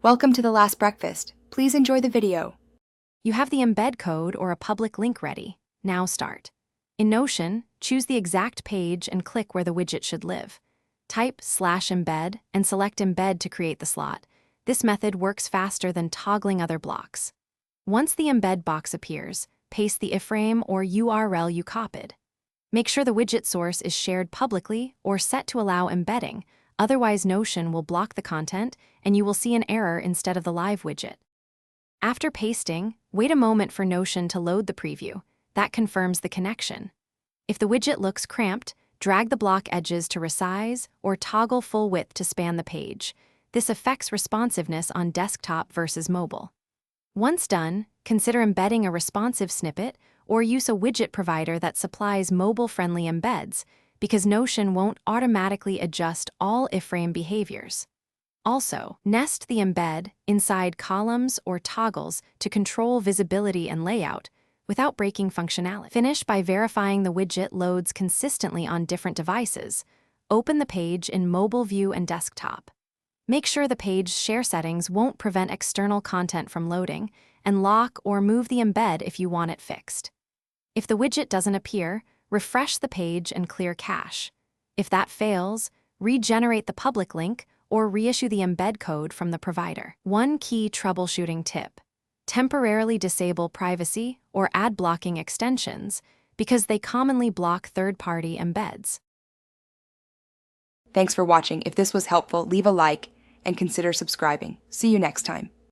Welcome to the last breakfast. Please enjoy the video. You have the embed code or a public link ready. Now start. In Notion, choose the exact page and click where the widget should live. Type /embed and select embed to create the slot. This method works faster than toggling other blocks. Once the embed box appears, paste the iframe or URL you copied. Make sure the widget source is shared publicly or set to allow embedding, otherwise Notion will block the content and you will see an error instead of the live widget. After pasting, wait a moment for Notion to load the preview. That confirms the connection. If the widget looks cramped, drag the block edges to resize or toggle full width to span the page. This affects responsiveness on desktop versus mobile. Once done, consider embedding a responsive snippet or use a widget provider that supplies mobile-friendly embeds, because Notion won't automatically adjust all iframe behaviors. Also, nest the embed inside columns or toggles to control visibility and layout without breaking functionality. Finish by verifying the widget loads consistently on different devices. Open the page in mobile view and desktop. Make sure the page share settings won't prevent external content from loading, and lock or move the embed if you want it fixed. If the widget doesn't appear, refresh the page and clear cache. If that fails, regenerate the public link or reissue the embed code from the provider. One key troubleshooting tip: temporarily disable privacy or ad blocking extensions because they commonly block third-party embeds. Thanks for watching. If this was helpful, leave a like and consider subscribing. See you next time.